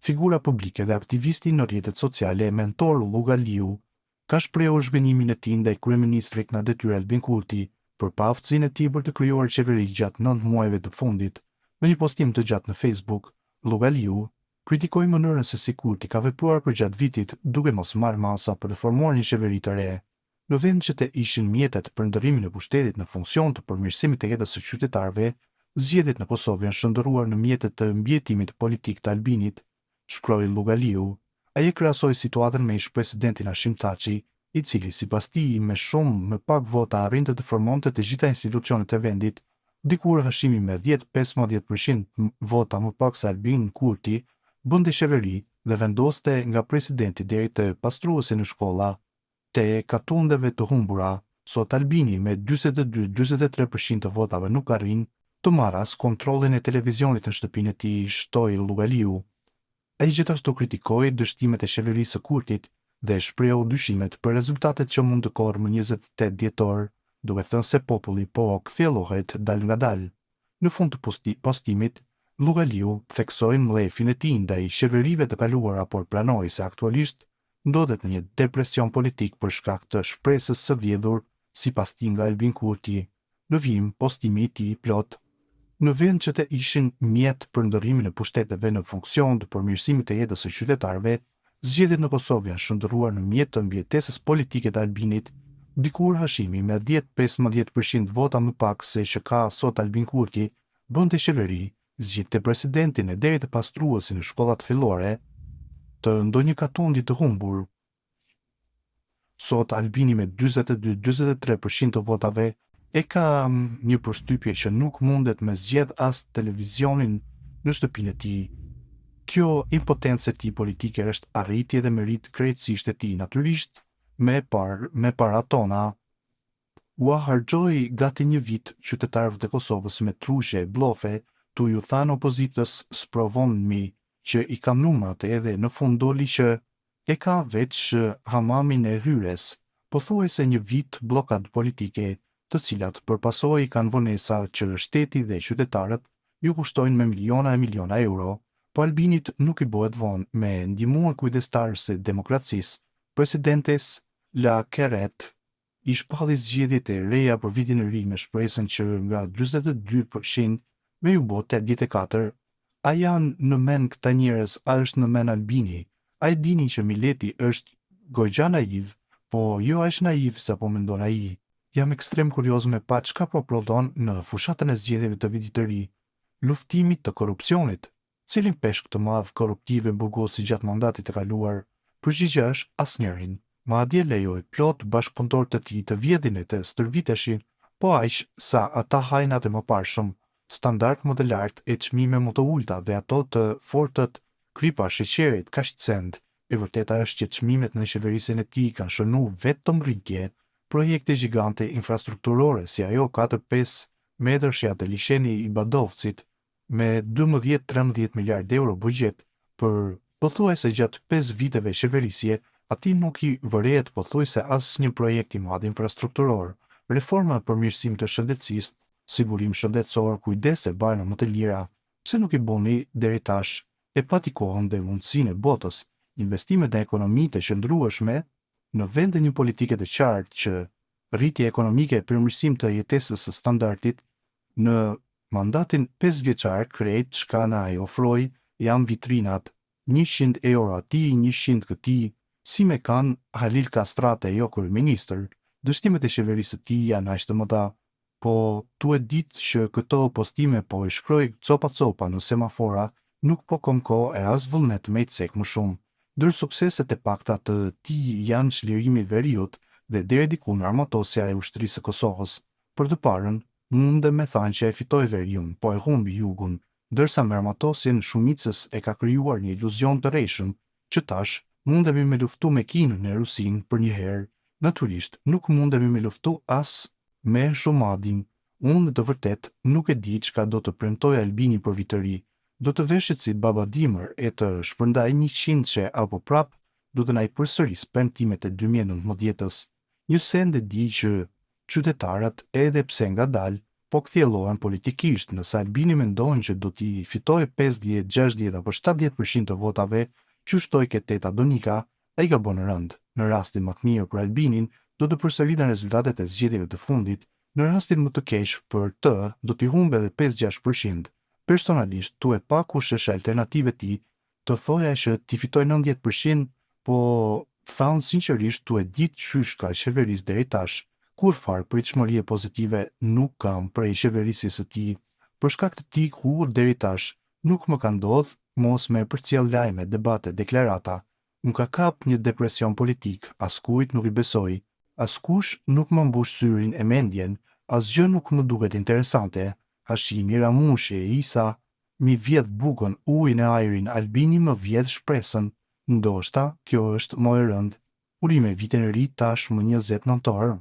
figura publike dhe aktivisti në rrjetet sociale Mentor Lugaliu, ka shprehur zhgënjimin e tij ndaj kryeministrit Nadetyr Albin Kurti për pa aftësinë e tij për të krijuar qeveri gjatë 9 muajve të fundit. Me një postim të gjatë në Facebook, Lugaliu kritikoi mënyrën se si Kurti ka vepruar përgjatë vitit duke mos marrë masa për të formuar një qeveri të re. Në vend që të ishin mjetet për ndërrimin e pushtetit në funksion të përmirësimit të jetës së qytetarëve, zgjedhjet në Kosovë janë shndërruar në mjetet të mbijetimit politik të Albinit, shkroi Lugaliu. Ai e krahasoi situatën me ish-presidentin Hashim Thaçi, i cili sipas tij me shumë më pak vota arrinte të formonte të gjitha institucionet e vendit, dikur Hashimi me 10-15% vota më pak se Albin Kurti bënte qeveri dhe vendoste nga presidenti deri te pastruesi në shkolla. Te katundeve të humbura, sot Albini me 42-43% të votave nuk arrin të marrë as kontrollin e televizionit në shtëpinë e tij, shtoi Lugaliu. Ai gjithashtu kritikoi dështimet e qeverisë së Kurtit dhe shprehu dyshimet për rezultatet që mund të korrë më 28 dhjetor, duke thënë se populli po kthjellohet dal nga dal. Në fund të postimit, Lugaliu theksoi mllëfin e tij ndaj qeverive të kaluara, por pranoi se aktualisht ndodhet në një depresion politik për shkak të shpresës së vjedhur sipas tij nga Albin Kurti. Në vim, postimi i tij plot. Në vend që të ishin mjet për ndërrimin e pushteteve në funksion të përmirësimit të jetës së qytetarëve, zgjedhjet në Kosovë janë shndërruar në mjet të mbijetesës politike të Albinit, dikur Hashimi me 10-15% vota më pak se që ka sot Albin Kurti, bënte qeveri, zgjidhte presidentin e deri të pastruesi në shkollat fillore të ndonjë katundi të humbur. Sot Albini me 42-43% të votave e ka një përshtypje që nuk mundet me zgjedh as televizionin në shtëpinë e tij. Kjo impotencë e tij politike është arritje dhe merit krejtësisht e tij, natyrisht me para tona. U harxhoi gati një vit qytetarëve të Kosovës me trushe e blofe, tu ju thanë opozitës sprovon mi që i kam numrat, edhe në fund doli që e ka veç hamamin e hyres, pothuajse një vit blokad politike, të cilat përpasoi kanë vonesa që shteti dhe qytetarët ju kushtojnë me miliona e miliona euro, po Albinit nuk i bëhet vonë. Me ndihmuar kujdestarës së demokracisë, presidentes La Keret i shpalli zgjedhjet e reja për vitin e ri me shpresën që nga 42% me ju bë 84%. A janë në men këta njerëz, a është në men Albini? A e dini që Mileti është goxha naiv, po jo është naiv sa po mendon ai. Jam ekstrem kurioz me pa çka po prodhon në fushatën e zgjedhjeve të vitit të ri. Luftimit të korrupsionit, cilin peshk të madh korruptive burgosi gjatë mandatit të kaluar, përgjigjja është asnjërin. Madje lejoi plot bashkëpunëtor të tij të vjedhin e të stërviteshin, po aq sa ata hajnat e mëparshëm, standard më të lartë e çmime më të ulta dhe ato të fortët kripa sheqerit kaq cend. E vërteta është që çmimet në qeverisjen e tij kanë shënuar vetëm rritje, projekte gjigante infrastrukturore si ajo 4-5 metrëshja të lisheni i Badovcit me 12-13 miliardë euro buxhet për pothuajse gjatë 5 viteve qeverisje, ati nuk i vërehet pothuajse asnjë projekt i madh infrastrukturor. Reforma për mirësim të shëndetësisë, sigurim shëndetësor, kujdes e barna më të lira, pse nuk i bëni deri tash? E pati kohën dhe mundësinë e botës, investimet në ekonomi të qëndrueshme, në vend të një politike të qartë që rritje ekonomike e përmirësim të jetesës së standardit, në mandatin 5 vjeçar krejt çka na ai ofroi janë vitrinat, 100 euro ati, 100 këti, si me kanë Halil Kastrate jo kryeministër. Dështimet e qeverisë së tij janë aq të mëdha, po tu e ditë që këto postime po i shkroi copa në semafora, nuk po komko e as vullnet me i cek më shumë. Ndër sukseset e pakta të tij janë çlirimi i veriut dhe deri diku armatosja e ushtrisë së Kosovës. Për të parën, mundem me thënë që e fitoi veriun, po e humbi jugun, ndërsa me armatosjen shumicës e ka krijuar një iluzion të rreshëm, që tash mundemi me luftu me Kinën e Rusinë për një herë. Natyrisht, nuk mundemi me luftu as me Shumadin. Unë të vërtet nuk e di çka do të premtoj Albini për vit të ri. Do të veshet si baba dimër e të shpërndaj 100 apo prap do të na i përsëris premtimet e 2019-s. Një send e di që qytetarët edhe pse ngadalë po kthjellohen politikisht. Nëse Albini mendon që do t'i fitojë 50, 60 apo 70% të votave, që shtoi ke Teta Donika, ai gabon rënd. Në rastin më të mirë për Albinin, do të përsëriten rezultatet e zgjedhjeve të fundit. Në rastin më të keq për të, do t'i humbë edhe 5-6%. Personalisht, tu e pa kush është alternative ti, të thoja që t'i fitoj 90%, po thaun sinqerisht tu e ditë qysh ka qeverisë deri tash, kur farë pritshmërie pozitive nuk kam prej qeverisjes së tij. Për shkak të tij kur deri tash nuk më ka ndodhur mos me përcjell lajme, debate, deklarata. Më ka kap një depresion politik, askujt nuk i besoj, askush nuk më mbush syrin e mendjen, asgjë nuk më duket interesante. Hashimi, Ramushi e Isa mi vjedh bukën, ujin e ajrin, Albini më vjedh shpresën. Ndoshta kjo është më e rëndë. Urime vitin e ri tash më 20 nëntor.